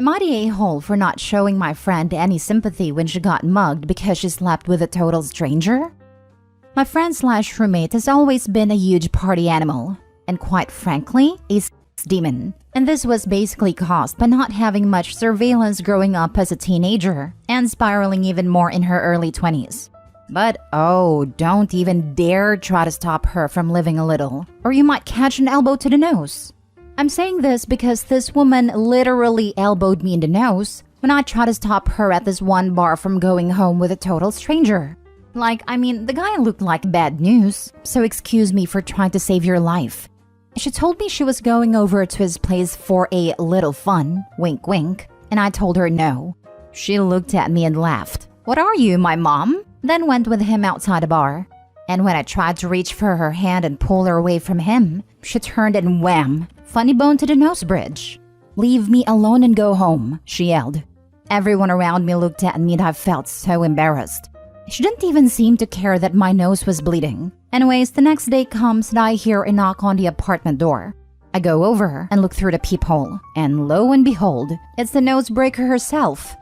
Am I the a-hole for not showing my friend any sympathy when she got mugged because she slept with a total stranger? My friend/roommate has always been a huge party animal, and quite frankly, a demon. And this was basically caused by not having much surveillance growing up as a teenager and spiraling even more in her early 20s. But oh, don't even dare try to stop her from living a little, or you might catch an elbow to the nose. I'm saying this because this woman literally elbowed me in the nose when I tried to stop her at this one bar from going home with a total stranger. The guy looked like bad news, so excuse me for trying to save your life. She told me she was going over to his place for a little fun, wink wink, and I told her no. She looked at me and laughed. "What are you, my mom?" Then went with him outside the bar. And when I tried to reach for her hand and pull her away from him, she turned and wham, funny bone to the nose bridge. "Leave me alone and go home," she yelled. Everyone around me looked at me and I felt so embarrassed. She didn't even seem to care that my nose was bleeding. Anyways, the next day comes and I hear a knock on the apartment door. I go over and look through the peephole, and lo and behold, it's the nosebreaker herself.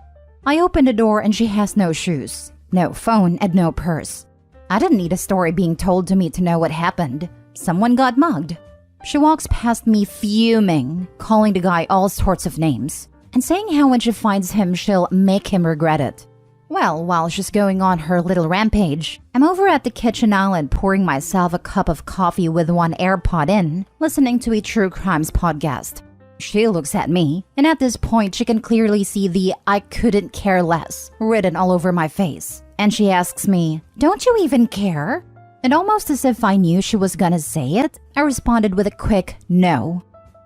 I open the door and she has no shoes, no phone, and no purse. I didn't need a story being told to me to know what happened. Someone got mugged. She walks past me fuming, calling the guy all sorts of names, and saying how when she finds him, she'll make him regret it. Well, while she's going on her little rampage, I'm over at the kitchen island pouring myself a cup of coffee with one AirPod in, listening to a true crimes podcast. She looks at me, and at this point she can clearly see the "I couldn't care less" written all over my face. And she asks me, "Don't you even care?" And almost as if I knew she was gonna say it, I responded with a quick no.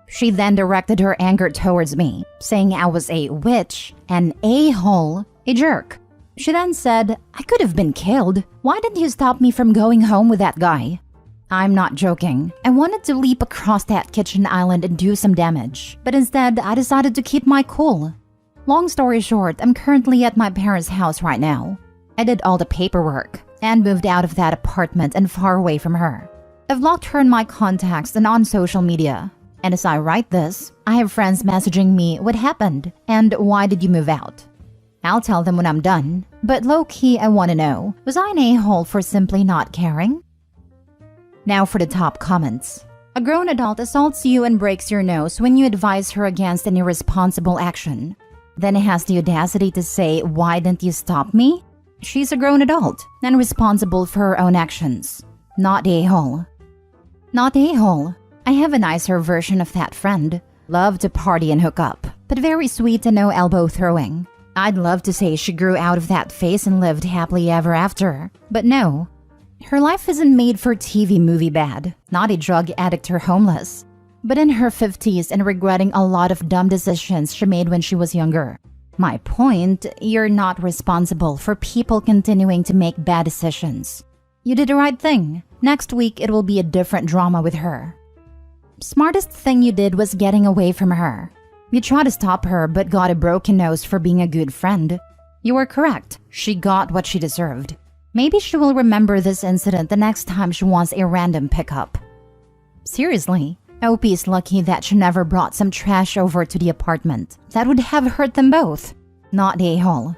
She then directed her anger towards me, saying I was a witch, an a-hole, a jerk. She then said, "I could have been killed. Why didn't you stop me from going home with that guy?" I'm not joking. I wanted to leap across that kitchen island and do some damage, but instead I decided to keep my cool. Long story short, I'm currently at my parents' house right now. I did all the paperwork and moved out of that apartment and far away from her. I've blocked her in my contacts and on social media. And as I write this, I have friends messaging me what happened and why did you move out. I'll tell them when I'm done, but low-key I want to know, was I an a-hole for simply not caring? Now for the top comments. A grown adult assaults you and breaks your nose when you advise her against an irresponsible action. Then has the audacity to say, "Why didn't you stop me?" She's a grown adult and responsible for her own actions. Not a-hole. Not a-hole. I have a nicer version of that friend. Love to party and hook up, but very sweet and no elbow throwing. I'd love to say she grew out of that phase and lived happily ever after, but no. Her life isn't made for TV movie bad, not a drug addict or homeless, but in her 50s and regretting a lot of dumb decisions she made when she was younger. My point, you're not responsible for people continuing to make bad decisions. You did the right thing. Next week it will be a different drama with her. Smartest thing you did was getting away from her. You tried to stop her but got a broken nose for being a good friend. You were correct. She got what she deserved. Maybe she will remember this incident the next time she wants a random pickup. Seriously, OP is lucky that she never brought some trash over to the apartment. That would have hurt them both. Not a-hole.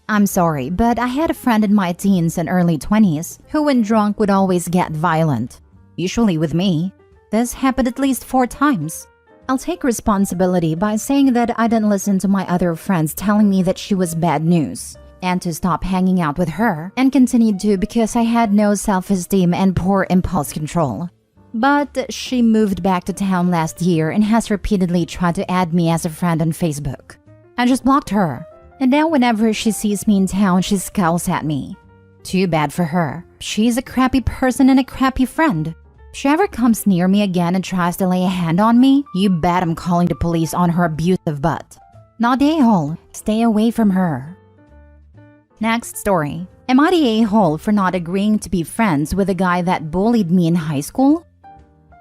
I'm sorry, but I had a friend in my teens and early 20s who when drunk would always get violent. Usually with me. This happened at least 4 times. I'll take responsibility by saying that I didn't listen to my other friends telling me that she was bad news, and to stop hanging out with her, and continued to because I had no self-esteem and poor impulse control. But she moved back to town last year and has repeatedly tried to add me as a friend on Facebook. I just blocked her, and now whenever she sees me in town, she scowls at me. Too bad for her. She's a crappy person and a crappy friend. If she ever comes near me again and tries to lay a hand on me, you bet I'm calling the police on her abusive butt. Not a-hole. Stay away from her. Next story. Am I the a-hole for not agreeing to be friends with a guy that bullied me in high school?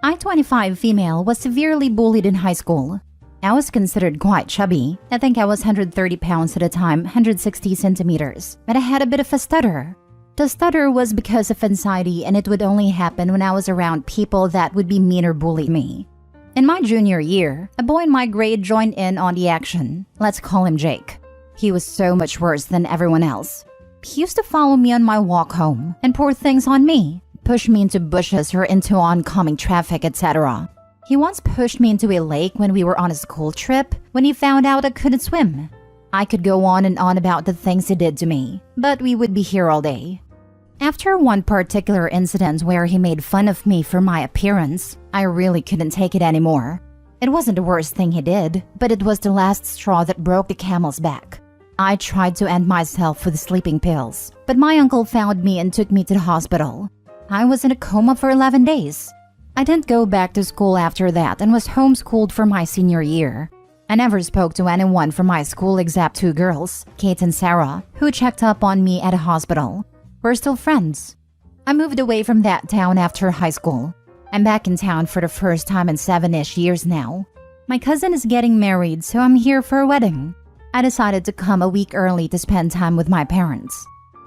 I, 25 female, was severely bullied in high school. I was considered quite chubby. I think I was 130 pounds at the time, 160 centimeters, but I had a bit of a stutter. The stutter was because of anxiety and it would only happen when I was around people that would be mean or bully me. In my junior year, a boy in my grade joined in on the action. Let's call him Jake. He was so much worse than everyone else. He used to follow me on my walk home and pour things on me, push me into bushes or into oncoming traffic, etc. He once pushed me into a lake when we were on a school trip when he found out I couldn't swim. I could go on and on about the things he did to me, but we would be here all day. After one particular incident where he made fun of me for my appearance, I really couldn't take it anymore. It wasn't the worst thing he did, but it was the last straw that broke the camel's back. I tried to end myself with sleeping pills, but my uncle found me and took me to the hospital. I was in a coma for 11 days. I didn't go back to school after that and was homeschooled for my senior year. I never spoke to anyone from my school except 2 girls, Kate and Sarah, who checked up on me at a hospital. We're still friends. I moved away from that town after high school. I'm back in town for the first time in 7-ish years now. My cousin is getting married, so I'm here for a wedding. I decided to come a week early to spend time with my parents.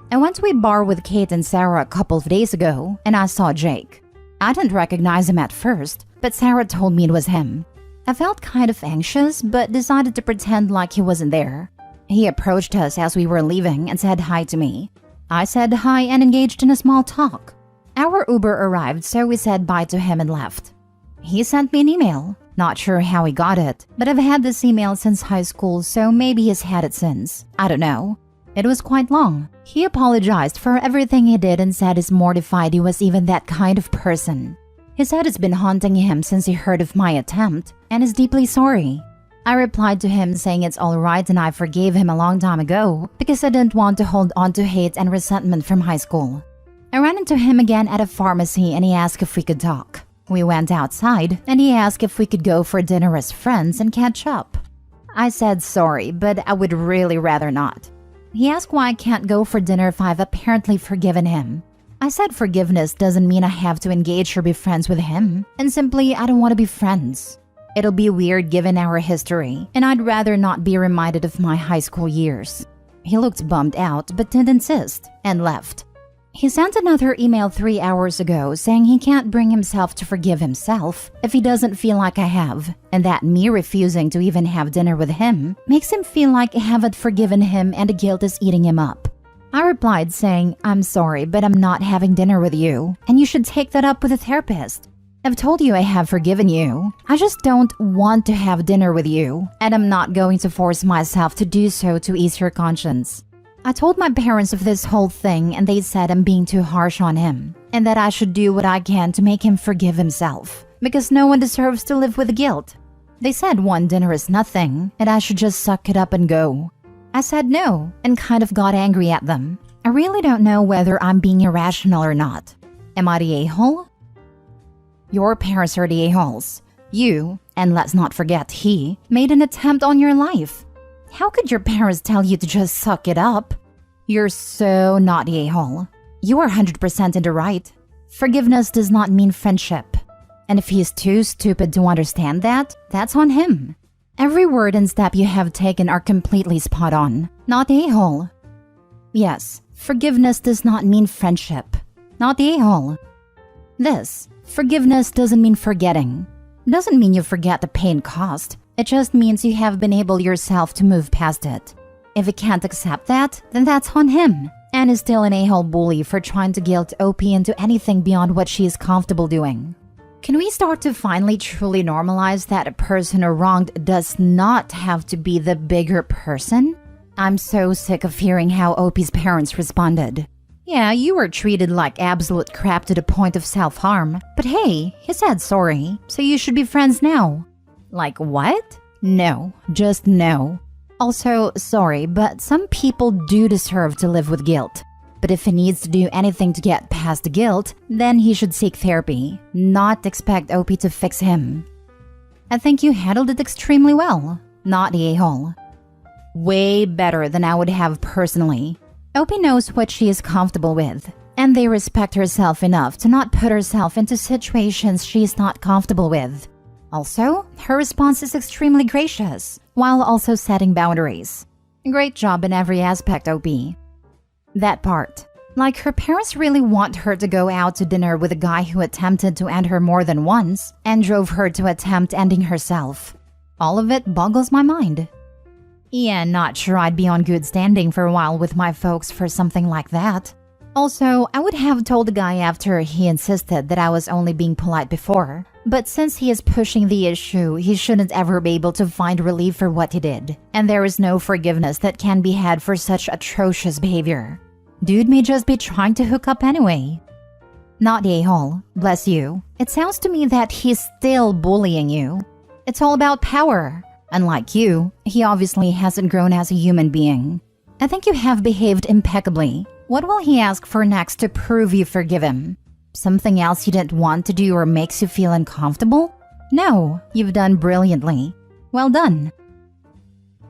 I went to a bar with Kate and Sarah a couple of days ago, and I saw Jake. I didn't recognize him at first, but Sarah told me it was him. I felt kind of anxious, but decided to pretend like he wasn't there. He approached us as we were leaving and said hi to me. I said hi and engaged in a small talk. Our Uber arrived, so we said bye to him and left. He sent me an email. Not sure how he got it, but I've had this email since high school, so maybe he's had it since. I don't know. It was quite long. He apologized for everything he did and said he's mortified he was even that kind of person. He said it's been haunting him since he heard of my attempt and is deeply sorry. I replied to him saying it's alright and I forgave him a long time ago because I didn't want to hold on to hate and resentment from high school. I ran into him again at a pharmacy and he asked if we could talk. We went outside and he asked if we could go for dinner as friends and catch up. I said sorry, but I would really rather not. He asked why I can't go for dinner if I've apparently forgiven him. I said forgiveness doesn't mean I have to engage or be friends with him, and simply I don't want to be friends. It'll be weird given our history, and I'd rather not be reminded of my high school years. He looked bummed out but didn't insist, and left. He sent another email 3 hours ago saying he can't bring himself to forgive himself if he doesn't feel like I have, and that me refusing to even have dinner with him makes him feel like I haven't forgiven him and the guilt is eating him up. I replied saying, I'm sorry, but I'm not having dinner with you, and you should take that up with a therapist. I've told you I have forgiven you. I just don't want to have dinner with you, and I'm not going to force myself to do so to ease your conscience. I told my parents of this whole thing and they said I'm being too harsh on him, and that I should do what I can to make him forgive himself, because no one deserves to live with guilt. They said one dinner is nothing, and I should just suck it up and go. I said no, and kind of got angry at them. I really don't know whether I'm being irrational or not. Am I the a-hole? Your parents are the a-holes. You, and let's not forget he, made an attempt on your life. How could your parents tell you to just suck it up? You're so not the a-hole. You are 100% in the right. Forgiveness does not mean friendship. And if he's too stupid to understand that, that's on him. Every word and step you have taken are completely spot on. Not the a-hole. Yes, forgiveness does not mean friendship. Not the a-hole. Forgiveness doesn't mean forgetting. Doesn't mean you forget the pain caused. It just means you have been able yourself to move past it. If he can't accept that, then that's on him. And is still an a-hole bully for trying to guilt OP into anything beyond what she is comfortable doing. Can we start to finally truly normalize that a person who wronged does not have to be the bigger person? I'm so sick of hearing how OP's parents responded. Yeah, you were treated like absolute crap to the point of self-harm, but hey, he said sorry, so you should be friends now. Like what? No, just no. Also, sorry, but some people do deserve to live with guilt. But if he needs to do anything to get past the guilt, then he should seek therapy, not expect OP to fix him. I think you handled it extremely well, not the a-hole. Way better than I would have personally. OP knows what she is comfortable with, and they respect herself enough to not put herself into situations she is not comfortable with. Also, her response is extremely gracious, while also setting boundaries. Great job in every aspect, OP. That part. Like her parents really want her to go out to dinner with a guy who attempted to end her more than once and drove her to attempt ending herself. All of it boggles my mind. Yeah, not sure I'd be on good standing for a while with my folks for something like that. Also, I would have told the guy after he insisted that I was only being polite before. But since he is pushing the issue, he shouldn't ever be able to find relief for what he did. And there is no forgiveness that can be had for such atrocious behavior. Dude may just be trying to hook up anyway. Not a-hole, bless you. It sounds to me that he's still bullying you. It's all about power. Unlike you, he obviously hasn't grown as a human being. I think you have behaved impeccably. What will he ask for next to prove you forgive him? Something else you didn't want to do or makes you feel uncomfortable? No, you've done brilliantly. Well done.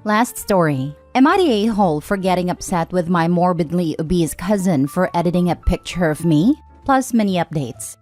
Last story. Am I the a-hole for getting upset with my morbidly obese cousin for editing a picture of me? Plus mini updates.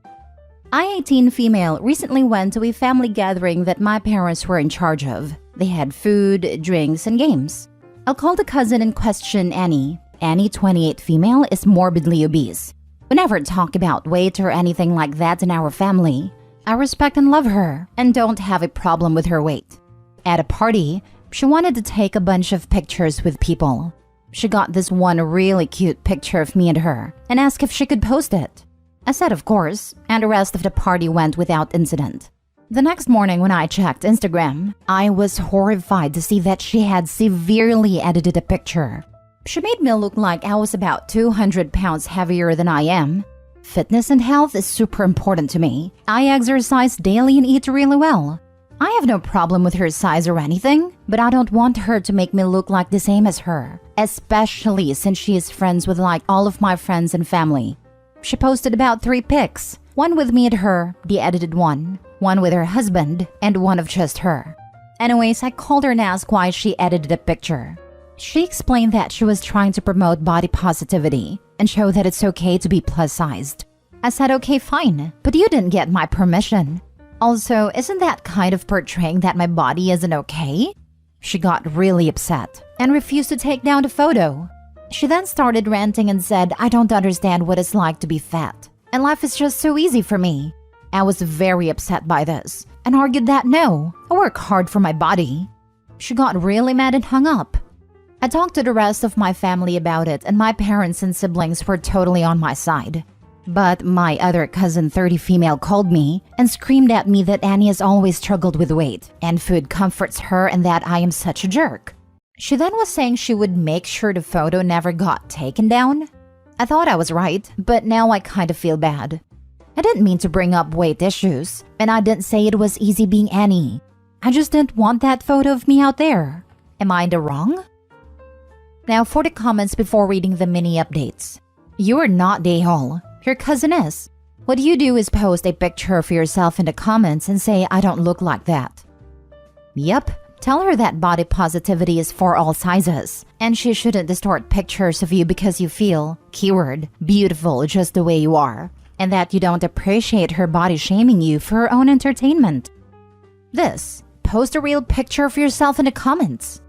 I, 18 female, recently went to a family gathering that my parents were in charge of. They had food, drinks, and games. I'll call the cousin in question Annie. Annie, 28 female, is morbidly obese. We never talk about weight or anything like that in our family. I respect and love her and don't have a problem with her weight. At a party, she wanted to take a bunch of pictures with people. She got this one really cute picture of me and her and asked if she could post it. I said of course, and the rest of the party went without incident. The next morning when I checked Instagram, I was horrified to see that she had severely edited a picture. She made me look like I was about 200 pounds heavier than I am. Fitness and health is super important to me. I exercise daily and eat really well. I have no problem with her size or anything, but I don't want her to make me look like the same as her, especially since she is friends with like all of my friends and family. She posted about 3 pics, one with me and her, the edited one with her husband, and one of just her. Anyways, I called her and asked why she edited a picture. She explained that she was trying to promote body positivity and show that it's okay to be plus-sized. I said okay, fine, but you didn't get my permission. Also, isn't that kind of portraying that my body isn't okay? She got really upset and refused to take down the photo. She then started ranting and said, I don't understand what it's like to be fat, and life is just so easy for me. I was very upset by this and argued that no, I work hard for my body. She got really mad and hung up. I talked to the rest of my family about it and my parents and siblings were totally on my side. But my other cousin, 30 female, called me and screamed at me that Annie has always struggled with weight and food comforts her and that I am such a jerk. She then was saying she would make sure the photo never got taken down. I thought I was right, but now I kind of feel bad. I didn't mean to bring up weight issues, and I didn't say it was easy being Annie. I just didn't want that photo of me out there. Am I in the wrong? Now for the comments before reading the mini updates. You are not the a-hole. Your cousin is. What you do is post a picture of yourself in the comments and say, I don't look like that. Yep, tell her that body positivity is for all sizes, and she shouldn't distort pictures of you because you feel, keyword, beautiful just the way you are, and that you don't appreciate her body shaming you for her own entertainment. This, post a real picture of yourself in the comments.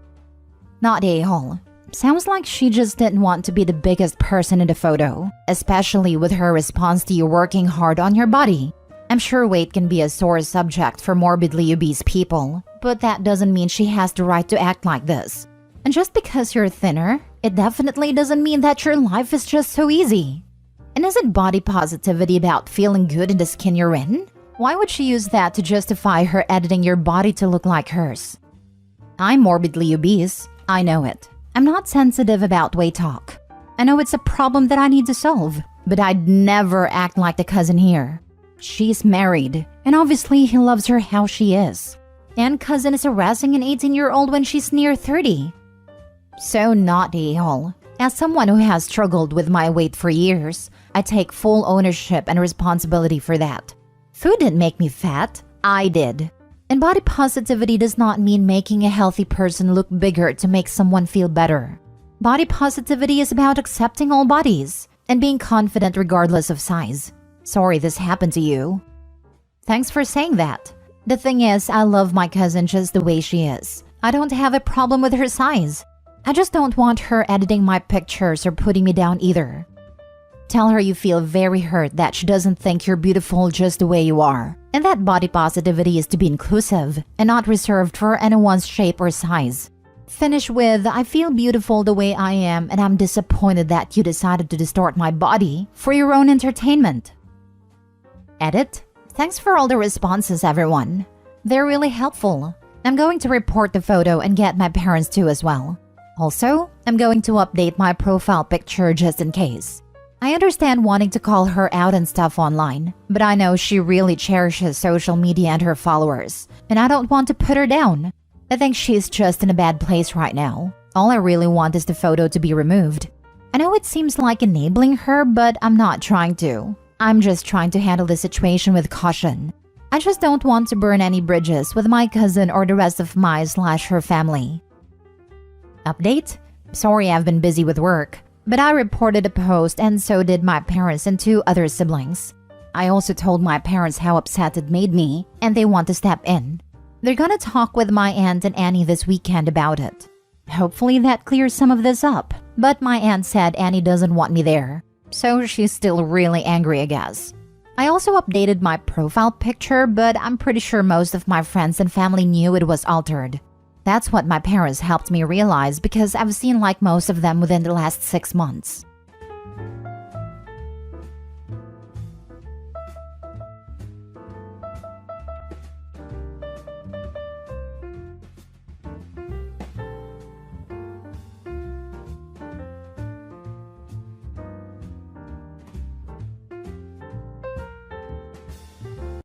Not a-hole. Sounds like she just didn't want to be the biggest person in the photo, especially with her response to you working hard on your body. I'm sure weight can be a sore subject for morbidly obese people, but that doesn't mean she has the right to act like this. And just because you're thinner, it definitely doesn't mean that your life is just so easy. And isn't body positivity about feeling good in the skin you're in? Why would she use that to justify her editing your body to look like hers? I'm morbidly obese. I know it. I'm not sensitive about weight talk. I know it's a problem that I need to solve, but I'd never act like the cousin here. She's married, and obviously he loves her how she is. And cousin is harassing an 18-year-old when she's near 30. So not a-hole. As someone who has struggled with my weight for years, I take full ownership and responsibility for that. Food didn't make me fat. I did. And body positivity does not mean making a healthy person look bigger to make someone feel better. Body positivity is about accepting all bodies and being confident regardless of size. Sorry this happened to you. Thanks for saying that. The thing is, I love my cousin just the way she is. I don't have a problem with her size. I just don't want her editing my pictures or putting me down either. Tell her you feel very hurt that she doesn't think you're beautiful just the way you are, and that body positivity is to be inclusive and not reserved for anyone's shape or size. Finish with, I feel beautiful the way I am and I'm disappointed that you decided to distort my body for your own entertainment. Edit. Thanks for all the responses, everyone. They're really helpful. I'm going to report the photo and get my parents too as well. Also, I'm going to update my profile picture just in case. I understand wanting to call her out and stuff online, but I know she really cherishes social media and her followers, and I don't want to put her down. I think she's just in a bad place right now. All I really want is the photo to be removed. I know it seems like enabling her, but I'm not trying to. I'm just trying to handle the situation with caution. I just don't want to burn any bridges with my cousin or the rest of my/her family. Update? Sorry I've been busy with work, but I reported a post and so did my parents and 2 other siblings. I also told my parents how upset it made me and they want to step in. They're gonna talk with my aunt and Annie this weekend about it. Hopefully that clears some of this up, but my aunt said Annie doesn't want me there, so she's still really angry, I guess. I also updated my profile picture, but I'm pretty sure most of my friends and family knew it was altered. That's what my parents helped me realize because I've seen like most of them within the last 6 months.